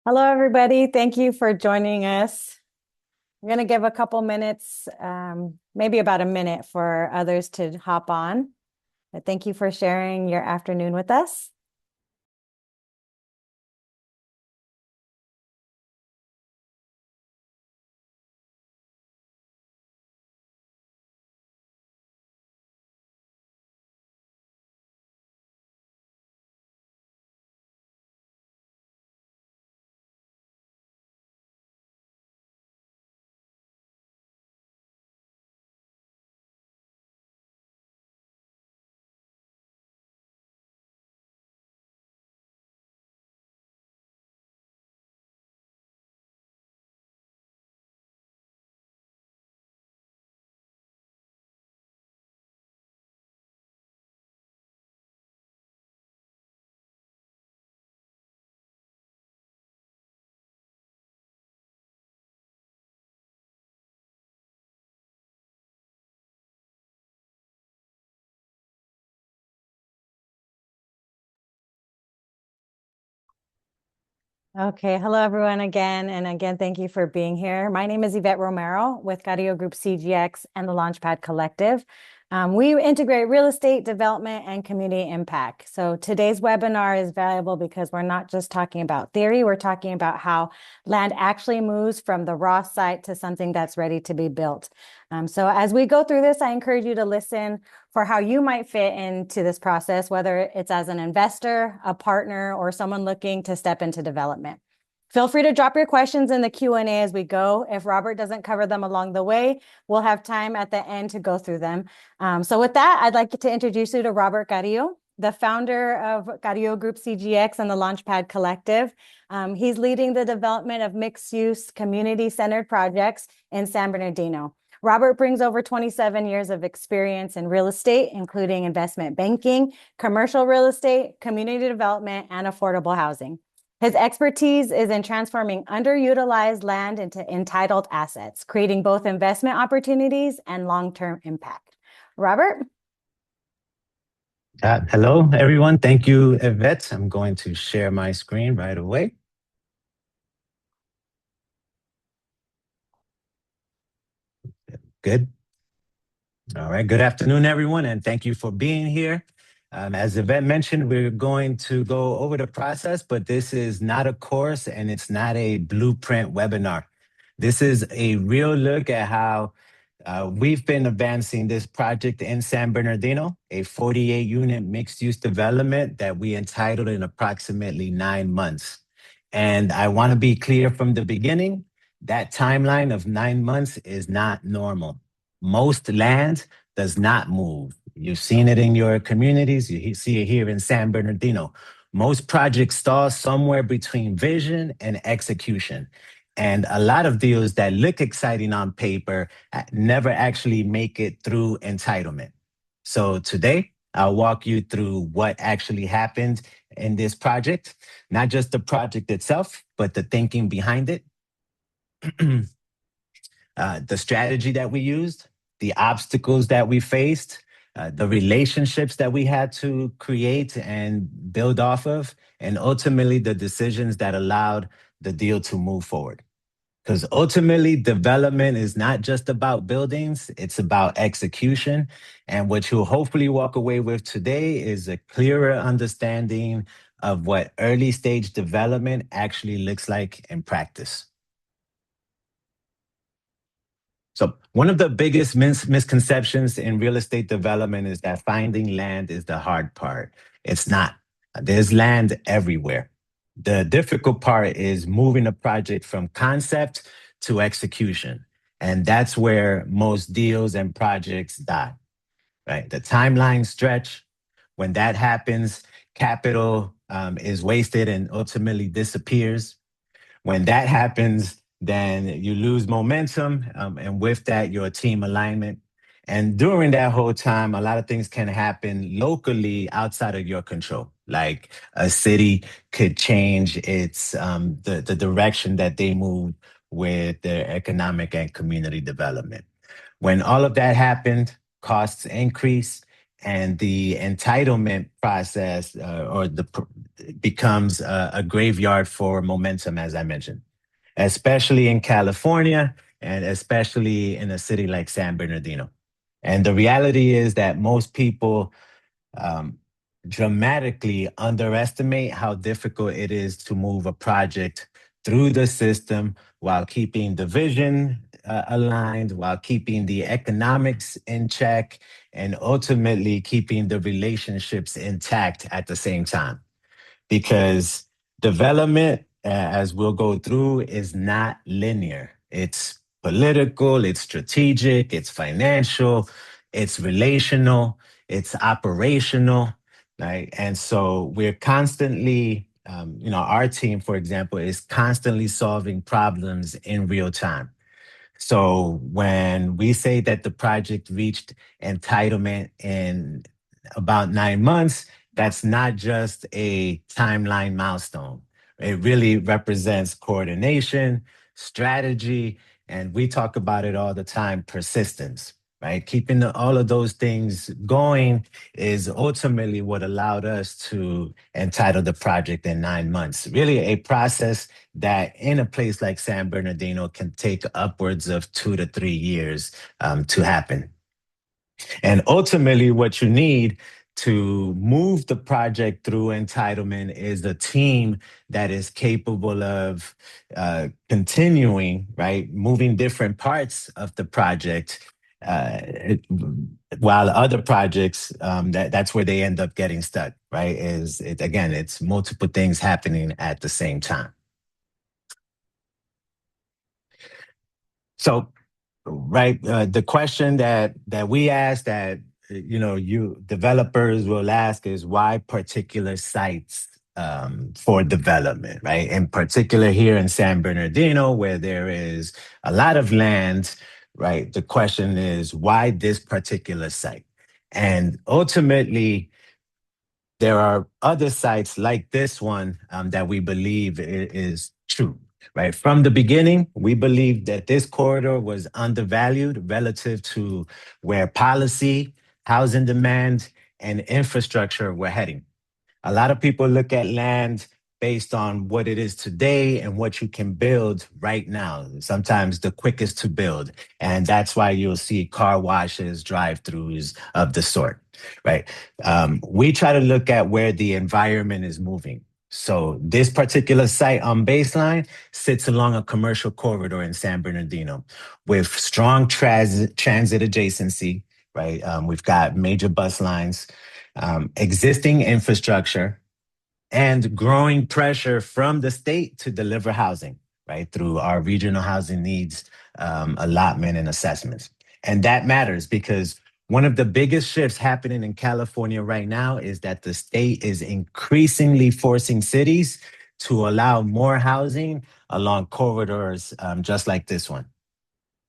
Hello, everybody. Thank you for joining us. I'm going to give a couple minutes, maybe about a minute for others to hop on. But thank you for sharing your afternoon with us. Okay, hello everyone again. And again, thank you for being here. My name is Yvette Romero with Carrillo Group CGX and the Launchpad Collective. We integrate real estate development and community impact. So today's webinar is valuable because we're not just talking about theory, we're talking about how land actually moves from the raw site to something that's ready to be built. So as we go through this, I encourage you to listen for how you might fit into this process, whether it's as an investor, a partner, or someone looking to step into development. Feel free to drop your questions in the Q&A as we go. If Robert doesn't cover them along the way, we'll have time at the end to go through them. So with that, I'd like to introduce you to Robert Carrillo, the founder of Carrillo Group CGX and the Launchpad Collective. He's leading the development of mixed-use, community-centered projects in San Bernardino. Robert brings over 27 years of experience in real estate, including investment banking, commercial real estate, community development, and affordable housing. His expertise is in transforming underutilized land into entitled assets, creating both investment opportunities and long-term impact. Robert? Hello, everyone. Thank you, Yvette. I'm going to share my screen right away. Good. All right. Good afternoon, everyone, and thank you for being here. As Yvette mentioned, we're going to go over the process, but this is not a course and it's not a blueprint webinar. This is a real look at how we've been advancing this project in San Bernardino, a 48-unit mixed-use development that we entitled in approximately 9 months. And I want to be clear from the beginning, that timeline of 9 months is not normal. Most land does not move. You've seen it in your communities. You see it here in San Bernardino. Most projects stall somewhere between vision and execution. And a lot of deals that look exciting on paper never actually make it through entitlement. So today, I'll walk you through what actually happened in this project, not just the project itself, but the thinking behind it, the strategy that we used, the obstacles that we faced, the relationships that we had to create and build off of, and ultimately the decisions that allowed the deal to move forward. Because ultimately, development is not just about buildings, it's about execution. And what you'll hopefully walk away with today is a clearer understanding of what early stage development actually looks like in practice. So one of the biggest misconceptions in real estate development is that finding land is the hard part. It's not. There's land everywhere. The difficult part is moving a project from concept to execution. And that's where most deals and projects die, right? The timeline stretch, when that happens, capital is wasted and ultimately disappears. When that happens, then you lose momentum, and with that, your team alignment. And during that whole time, a lot of things can happen locally outside of your control. Like a city could change its the direction that they move with their economic and community development. When all of that happened, costs increase and the entitlement process becomes a graveyard for momentum, as I mentioned, especially in California and especially in a city like San Bernardino. And the reality is that most people um, dramatically underestimate how difficult it is to move a project through the system while keeping the vision aligned, while keeping the economics in check, and ultimately keeping the relationships intact at the same time, because development, as we'll go through, is not linear. It's political, it's strategic, it's financial, it's relational, it's operational, right? And so we're constantly, our team, for example, is constantly solving problems in real time. So when we say that the project reached entitlement in about 9 months, that's not just a timeline milestone. It really represents coordination, strategy, and we talk about it all the time, persistence, right? Keeping all of those things going is ultimately what allowed us to entitle the project in 9 months. Really a process that in a place like San Bernardino can take upwards of 2 to 3 years to happen. And ultimately, what you need to move the project through entitlement is a team that is capable of continuing, right, moving different parts of the project. While other projects, that's where they end up getting stuck, right? Again, it's multiple things happening at the same time. So, right, the question that we ask, that you developers will ask, is why particular sites for development, right? In particular, here in San Bernardino, where there is a lot of land, right? The question is, why this particular site? And ultimately, there are other sites like this one that we believe is true, right? From the beginning, we believed that this corridor was undervalued relative to where policy, housing demand, and infrastructure were heading. A lot of people look at land based on what it is today and what you can build right now, sometimes the quickest to build. And that's why you'll see car washes, drive-throughs of the sort, right? We try to look at where the environment is moving. So this particular site on Baseline sits along a commercial corridor in San Bernardino with strong transit adjacency, right? We've got major bus lines, existing infrastructure, and growing pressure from the state to deliver housing, right, through our regional housing needs allotment and assessments. And that matters because one of the biggest shifts happening in California right now is that the state is increasingly forcing cities to allow more housing along corridors just like this one.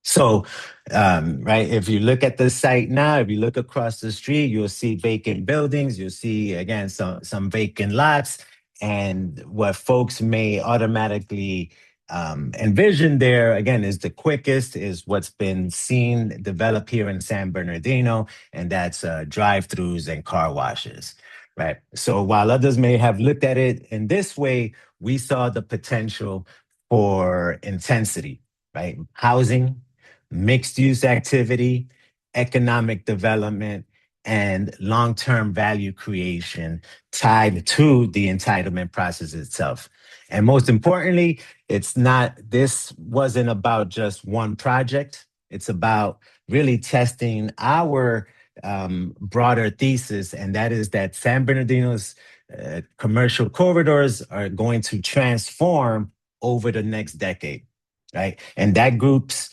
So, right, if you look at the site now, if you look across the street, you'll see vacant buildings, you'll see, again, some vacant lots. And what folks may automatically envision there, again, is the quickest, is what's been seen develop here in San Bernardino, and that's drive-throughs and car washes, right? So while others may have looked at it in this way, we saw the potential for intensity, right? Housing, mixed use activity, economic development, and long term value creation tied to the entitlement process itself. And most importantly, this wasn't about just one project. It's about really testing our broader thesis, and that is that San Bernardino's commercial corridors are going to transform over the next decade, right? And that group's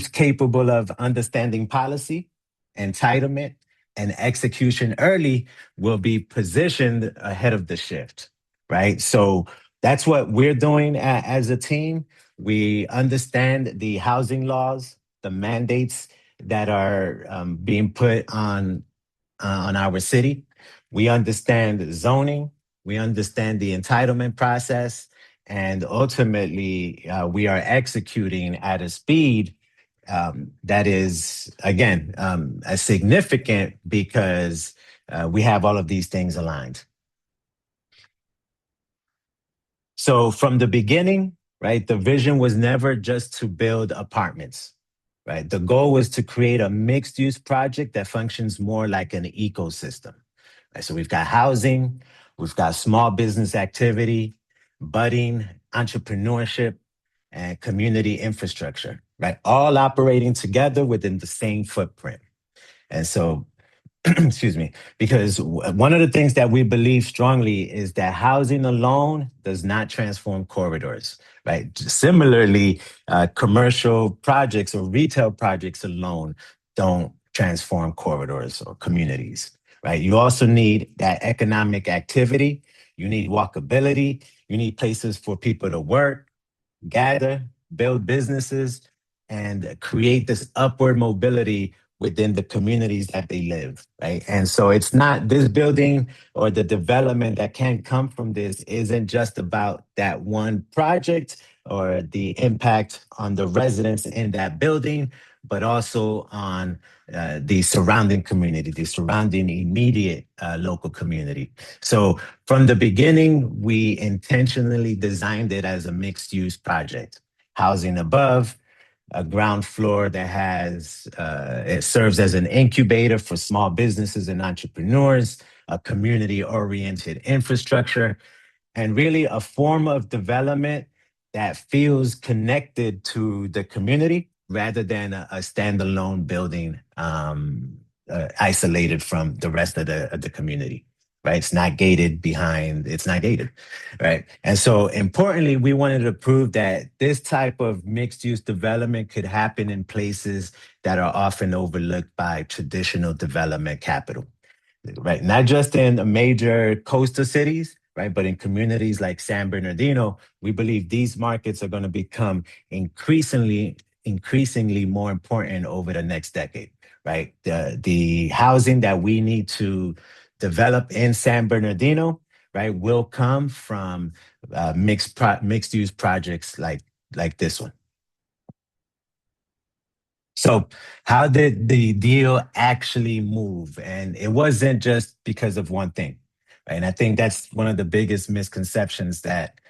capable of understanding policy, entitlement, and execution early will be positioned ahead of the shift, right? So that's what we're doing as a team. We understand the housing laws, the mandates that are being put on our city. We understand zoning. We understand the entitlement process. And ultimately, we are executing at a speed that is, again, significant because we have all of these things aligned. So from the beginning, right, the vision was never just to build apartments, right? The goal was to create a mixed use project that functions more like an ecosystem. Right? So we've got housing, we've got small business activity, budding, entrepreneurship, and community infrastructure, right? All operating together within the same footprint. And so excuse me, because one of the things that we believe strongly is that housing alone does not transform corridors, right? Similarly, commercial projects or retail projects alone don't transform corridors or communities, right? You also need that economic activity. You need walkability. You need places for people to work, gather, build businesses, and create this upward mobility within the communities that they live, right? And so it's not this building or the development that can come from this isn't just about that one project or the impact on the residents in that building, but also on the surrounding community, the surrounding immediate local community. So from the beginning, we intentionally designed it as a mixed use project, housing above, a ground floor that has, it serves as an incubator for small businesses and entrepreneurs, a community oriented infrastructure, and really a form of development that feels connected to the community rather than a standalone building isolated from the rest of the community. Right, it's not gated behind. It's not gated, right? And so, importantly, we wanted to prove that this type of mixed-use development could happen in places that are often overlooked by traditional development capital, right? Not just in major coastal cities, right? But in communities like San Bernardino, we believe these markets are going to become increasingly more important over the next decade, right? The housing that we need to develop in San Bernardino, right, will come from mixed use projects like this one. So, how did the deal actually move? And it wasn't just because of one thing, right? And I think that's one of the biggest misconceptions that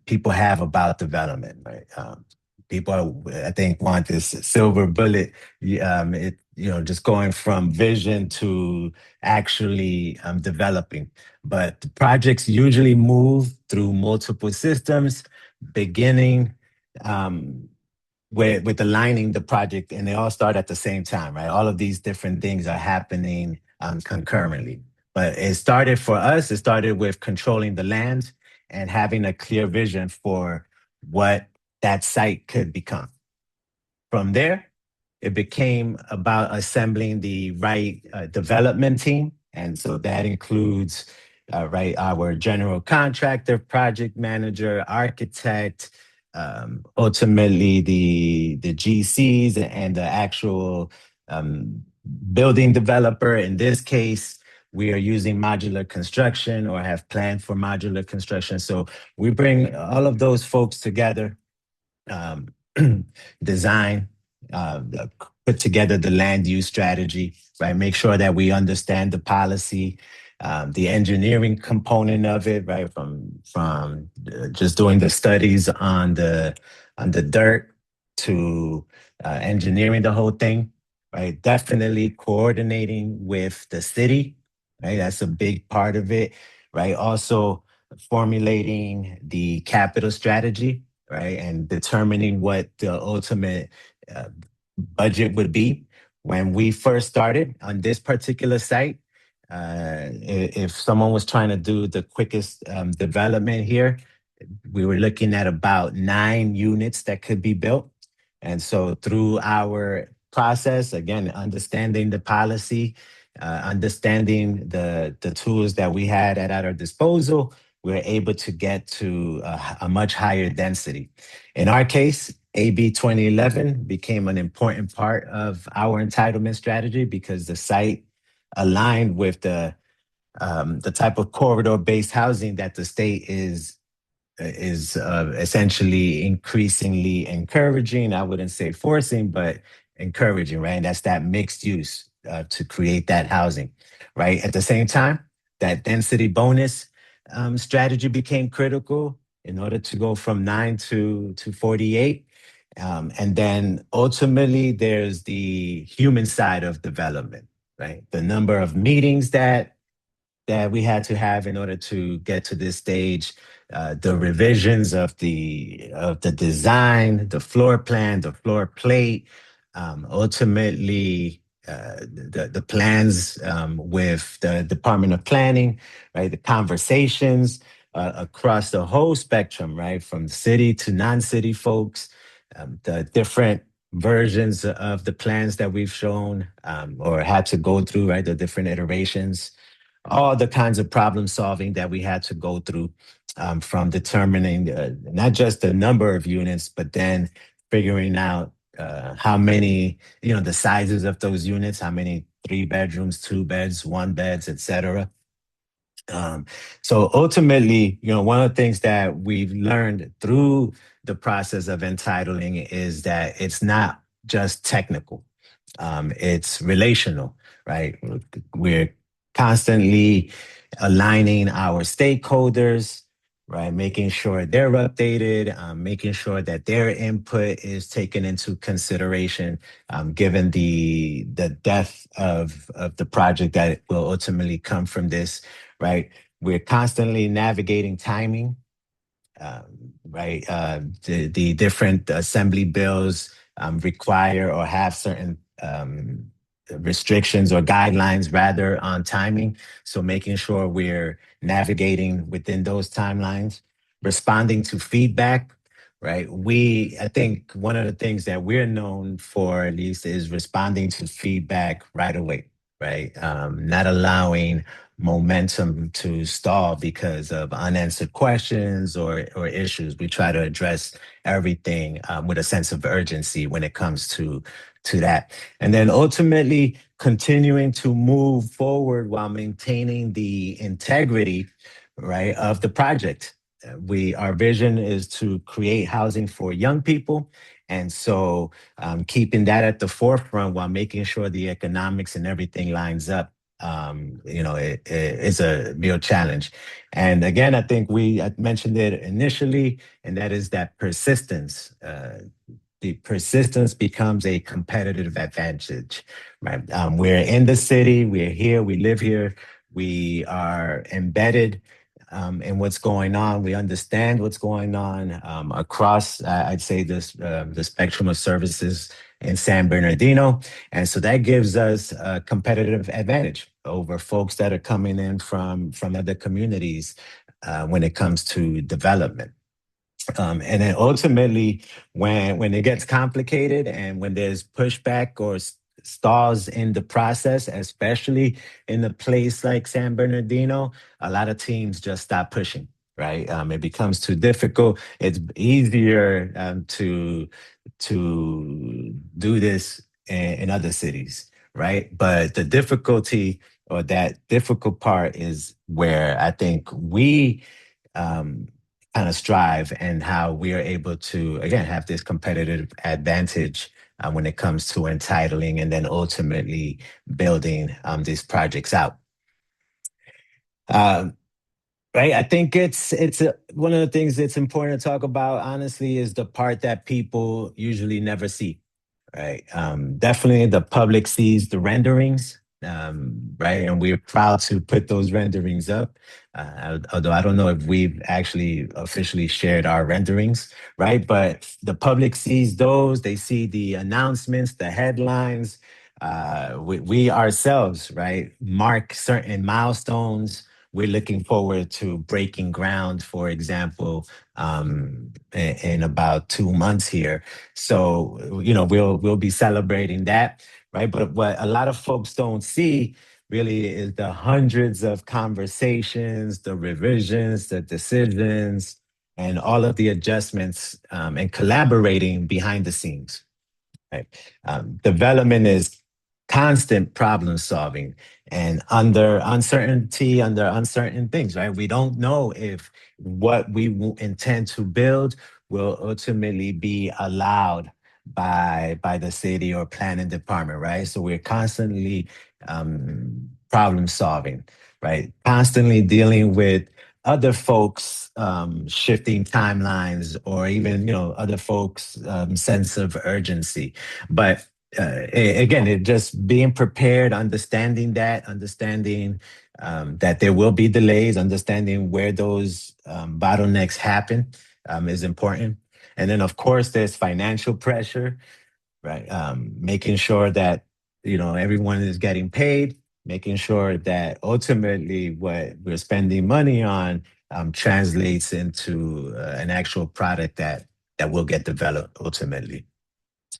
people have about development, right? People, I think, want this silver bullet. Just going from vision to actually developing. But the projects usually move through multiple systems, beginning. With aligning the project, and they all start at the same time, right? All of these different things are happening concurrently. But it started for us, it started with controlling the land and having a clear vision for what that site could become. From there, it became about assembling the right development team. And so that includes, right, our general contractor, project manager, architect, ultimately the GCs and the actual building developer. In this case, we are using modular construction or have planned for modular construction. So we bring all of those folks together, um, design, uh, put together the land use strategy, right? Make sure that we understand the policy, the engineering component of it, right? From just doing the studies on the dirt to engineering the whole thing, right? Definitely coordinating with the city, right? That's a big part of it, right? Also formulating the capital strategy, right? And determining what the ultimate uh, budget would be. When we first started on this particular site, if someone was trying to do the quickest development here, we were looking at about 9 units that could be built. And so through our process, again, understanding the policy, understanding the tools that we had at our disposal, we were able to get to a much higher density. In our case, AB 2011 became an important part of our entitlement strategy because the site aligned with the type of corridor-based housing that the state is is essentially increasingly encouraging. I wouldn't say forcing, but encouraging, right? And that's that mixed use to create that housing, right? At the same time, that density bonus strategy became critical in order to go from 9 to 48. And then ultimately, there's the human side of development, right? The number of meetings that we had to have in order to get to this stage, the revisions of the design, the floor plan, the floor plate, ultimately the plans with the Department of Planning, right? The conversations across the whole spectrum, right? From city to non-city folks, the different versions of the plans that we've shown or had to go through, right? The different iterations, all the kinds of problem solving that we had to go through from determining not just the number of units, but then figuring out how many, the sizes of those units, how many 3 bedrooms, 2 beds, 1 beds, etc. Um, so ultimately, one of the things that we've learned through the process of entitling is that it's not just technical, it's relational, right? We're constantly aligning our stakeholders, right? Making sure they're updated, making sure that their input is taken into consideration, given the depth of the project that will ultimately come from this, right? We're constantly navigating timing, right? The different assembly bills require or have certain restrictions or guidelines rather on timing. So making sure we're navigating within those timelines, responding to feedback, right? I think one of the things that we're known for at least is responding to feedback right away, right? Not allowing momentum to stall because of unanswered questions or issues. We try to address everything with a sense of urgency when it comes to that. And then ultimately continuing to move forward while maintaining the integrity, right, of the project. Our vision is to create housing for young people. And so keeping that at the forefront while making sure the economics and everything lines up, it's a real challenge. And again, I mentioned it initially, and that is that persistence. The persistence becomes a competitive advantage, right? We're in the city, we're here, we live here, we are embedded in what's going on. We understand what's going on across, I'd say, the spectrum of services in San Bernardino. And so that gives us a competitive advantage over folks that are coming in from other communities when it comes to development. And then ultimately, when it gets complicated and when there's pushback or stalls in the process, especially in a place like San Bernardino, a lot of teams just stop pushing. Right, it becomes too difficult. It's easier to do this in other cities, right? But the difficulty or that difficult part is where I think we um, kind of strive and how we are able to, again, have this competitive advantage when it comes to entitling and then ultimately building these projects out. Um, right. I think one of the things that's important to talk about, honestly, is the part that people usually never see. Right. Definitely the public sees the renderings, right? And we're proud to put those renderings up. Although I don't know if we've actually officially shared our renderings, right? But the public sees those, they see the announcements, the headlines. We ourselves, right, mark certain milestones. We're looking forward to breaking ground, for example, in about 2 months here. So, we'll be celebrating that, right? But what a lot of folks don't see really is the hundreds of conversations, the revisions, the decisions, and all of the adjustments and collaborating behind the scenes, right? Development is constant problem solving and under uncertainty, under uncertain things, right? We don't know if what we intend to build will ultimately be allowed by the city or planning department, right? So we're constantly problem solving, right? Constantly dealing with other folks shifting timelines or even other folks sense of urgency. But again, it just being prepared, understanding that there will be delays, understanding where those bottlenecks happen is important. And then, of course, there's financial pressure, right? Making sure that everyone is getting paid, making sure that ultimately what we're spending money on translates into an actual product that will get developed ultimately.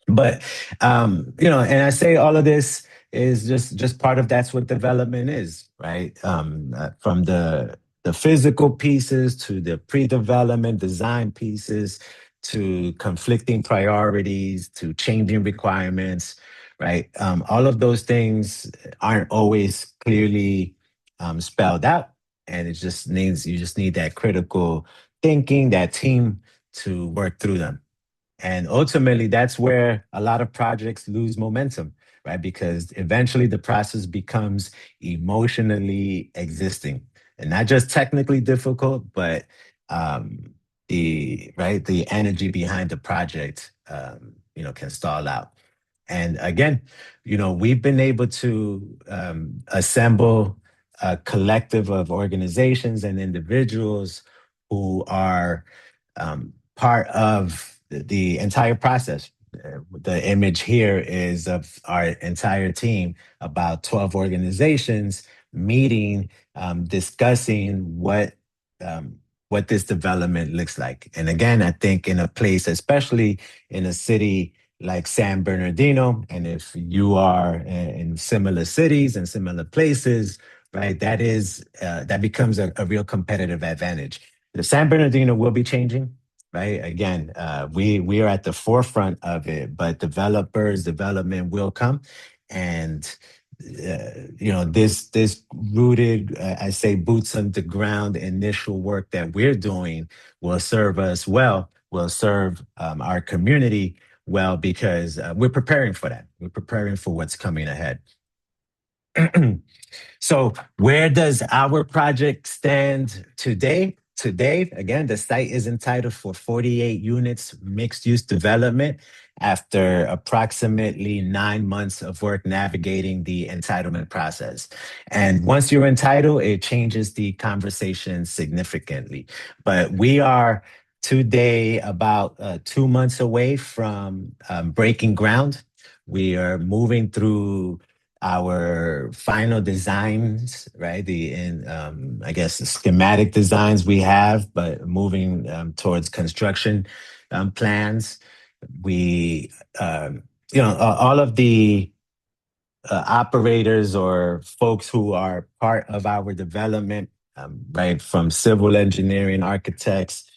But and I say all of this is just part of that's what development is, right? From the physical pieces to the pre-development design pieces to conflicting priorities to changing requirements, right? All of those things aren't always clearly spelled out, and it just needs you just need that critical thinking, that team to work through them. And ultimately, that's where a lot of projects lose momentum, right? Because eventually the process becomes emotionally existing and not just technically difficult, but the energy behind the project, can stall out. And again, we've been able to assemble a collective of organizations and individuals who are part of the entire process. The image here is of our entire team, about 12 organizations meeting, discussing um, what this development looks like. And again, I think in a place, especially in a city like San Bernardino, and if you are in similar cities and similar places, right, that becomes a real competitive advantage. The San Bernardino will be changing, right? Again, we are at the forefront of it, but development will come, and this rooted, I say, boots on the ground initial work that we're doing will serve us well, will serve our community well because we're preparing for that. We're preparing for what's coming ahead. So, where does our project stand today? Today, again, the site is entitled for 48 units mixed use development after approximately 9 months of work navigating the entitlement process. And once you're entitled, it changes the conversation significantly. But we are today about 2 months away from breaking ground. We are moving through our final designs, right? I guess the schematic designs we have, but moving towards construction plans. We, all of the operators or folks who are part of our development, right, from civil engineering, architects,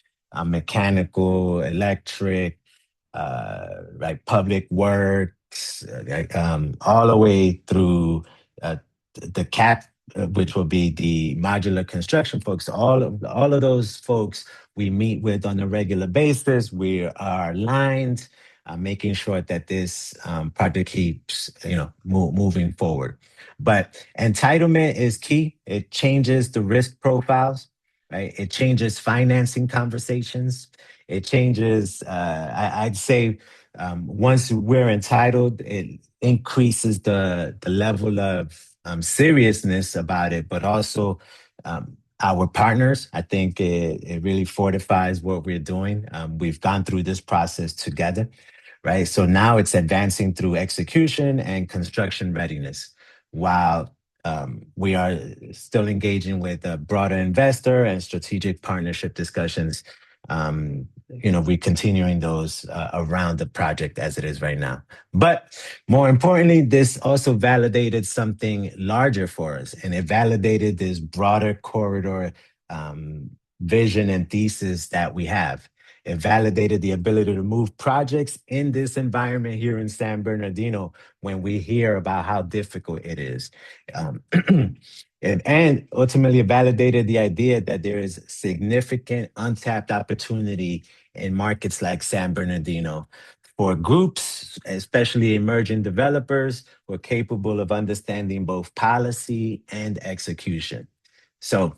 mechanical, electric, like public works, all the way through the CAP, which will be the modular construction folks. All of those folks we meet with on a regular basis. We are aligned, making sure that this project keeps moving forward. But entitlement is key. It changes the risk profiles, right? It changes financing conversations. It changes. I'd say once we're entitled, it increases the level of seriousness about it, but also our partners. I think it really fortifies what we're doing. We've gone through this process together, right? So now it's advancing through execution and construction readiness, while we are still engaging with a broader investor and strategic partnership discussions. We're continuing those around the project as it is right now. But more importantly, this also validated something larger for us, and it validated this broader corridor vision and thesis that we have. It validated the ability to move projects in this environment here in San Bernardino when we hear about how difficult it is. Um, and ultimately, it validated the idea that there is significant untapped opportunity in markets like San Bernardino for groups, especially emerging developers, who are capable of understanding both policy and execution. So,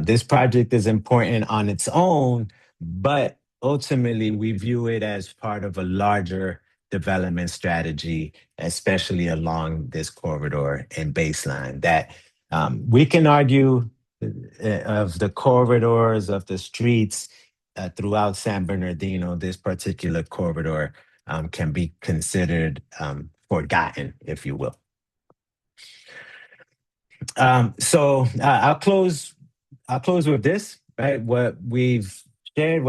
this project is important on its own, but ultimately we view it as part of a larger development strategy, especially along this corridor and baseline that we can argue of the corridors of the streets throughout San Bernardino, this particular corridor can be considered forgotten, if you will. I'll close with this, right? What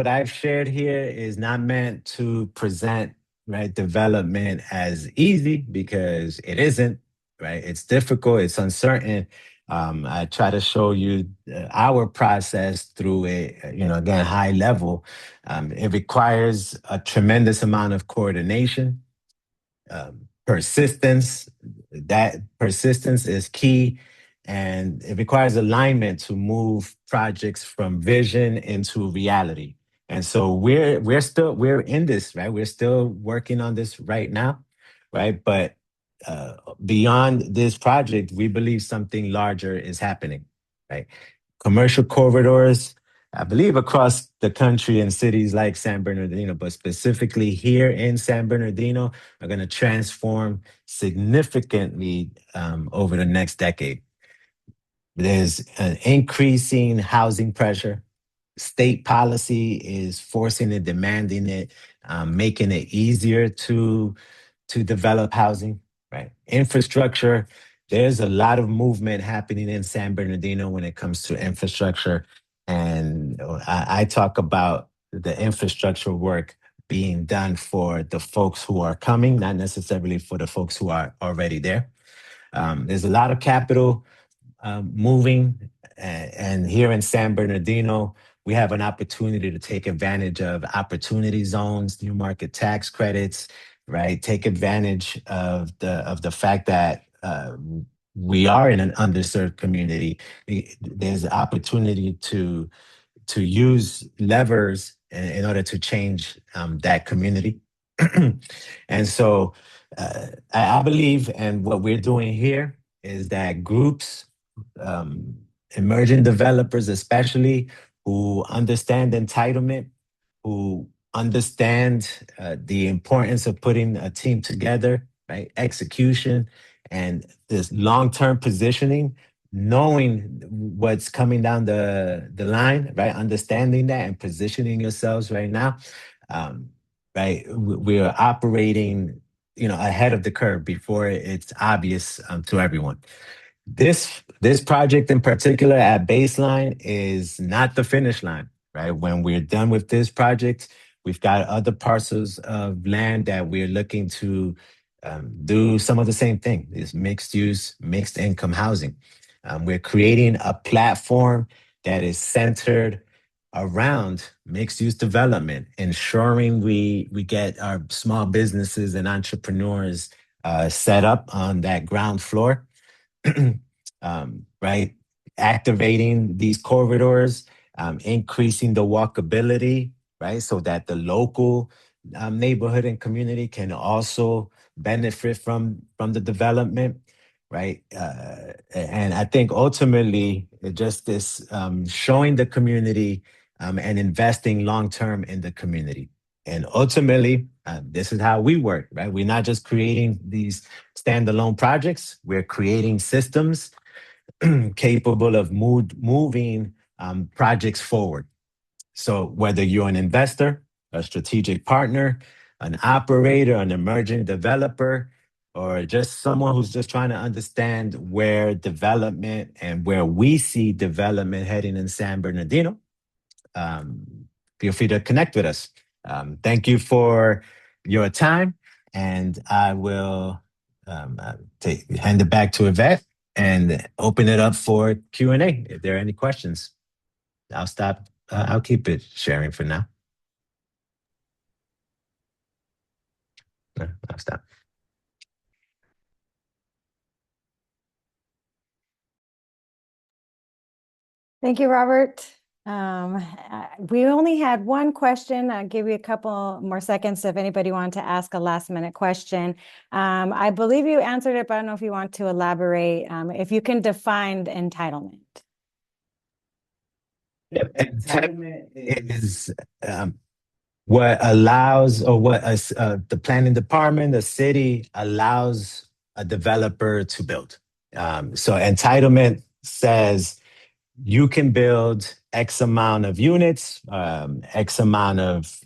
I've shared here is not meant to present, right, development as easy because it isn't, right? It's difficult, it's uncertain. I try to show you our process through again, high level. It requires a tremendous amount of coordination, persistence. That persistence is key, and it requires alignment to move projects from vision into reality. And so we're in this, right? We're still working on this right now, right? But beyond this project, we believe something larger is happening, right? Commercial corridors, I believe across the country in cities like San Bernardino, but specifically here in San Bernardino, are going to transform significantly over the next decade. There's an increasing housing pressure. State policy is forcing it, demanding it, making it easier to develop housing, right? Infrastructure, there's a lot of movement happening in San Bernardino when it comes to infrastructure. And I talk about the infrastructure work being done for the folks who are coming, not necessarily for the folks who are already there. There's a lot of capital moving. And here in San Bernardino, we have an opportunity to take advantage of opportunity zones, new market tax credits, right? Take advantage of the fact that we are in an underserved community. There's an opportunity to use levers in order to change that community. And so I believe, and what we're doing here is that groups, um, emerging developers, especially who understand entitlement, who understand the importance of putting a team together, right? Execution and this long-term positioning, knowing what's coming down the line, right? Understanding that and positioning yourselves right now, um, right? We are operating, ahead of the curve before it's obvious to everyone. This project in particular at baseline is not the finish line, right? When we're done with this project, we've got other parcels of land that we're looking to do some of the same thing. Is mixed use, mixed income housing. We're creating a platform that is centered around mixed use development, ensuring we get our small businesses and entrepreneurs set up on that ground floor. Right? Activating these corridors, increasing the walkability, right? So that the local neighborhood and community can also benefit from the development, right? And I think ultimately, just this showing the community and investing long term in the community. And ultimately, this is how we work, right? We're not just creating these standalone projects, we're creating systems capable of moving projects forward. So whether you're an investor, a strategic partner, an operator, an emerging developer, or just someone who's just trying to understand where development and where we see development heading in San Bernardino, um, feel free to connect with us. Thank you for your time, and I will hand it back to Yvette and open it up for Q&A if there are any questions. I'll stop. I'll keep it sharing for now. I'll stop. Thank you, Robert. We only had one question. I'll give you a couple more seconds if anybody wanted to ask a last minute question. I believe you answered it, but I don't know if you want to elaborate. If you can define entitlement. Entitlement is what allows, or what the planning department, the city allows a developer to build. So entitlement says you can build X amount of units, X amount of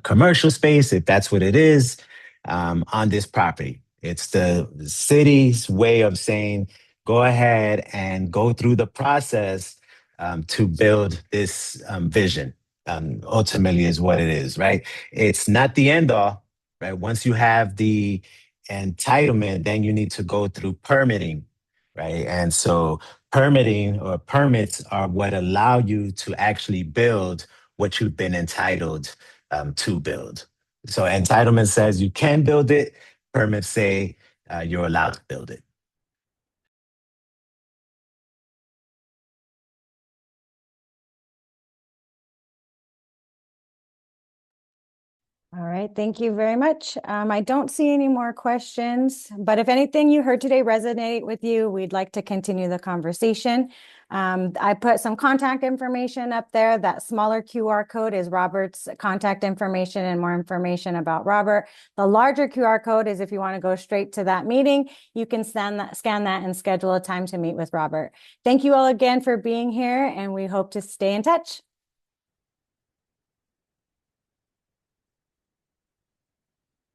commercial space, if that's what it is, on this property. It's the city's way of saying, go ahead and go through the process to build this vision. Ultimately, is what it is, right? It's not the end all, right? Once you have the entitlement, then you need to go through permitting, right? And so permitting or permits are what allow you to actually build what you've been entitled to build. So entitlement says you can build it. Permits say you're allowed to build it. All right, thank you very much. I don't see any more questions, but if anything you heard today resonate with you, we'd like to continue the conversation. I put some contact information up there. That smaller QR code is Robert's contact information and more information about Robert. The larger QR code is if you want to go straight to that meeting, you can scan that and schedule a time to meet with Robert. Thank you all again for being here, and we hope to stay in touch.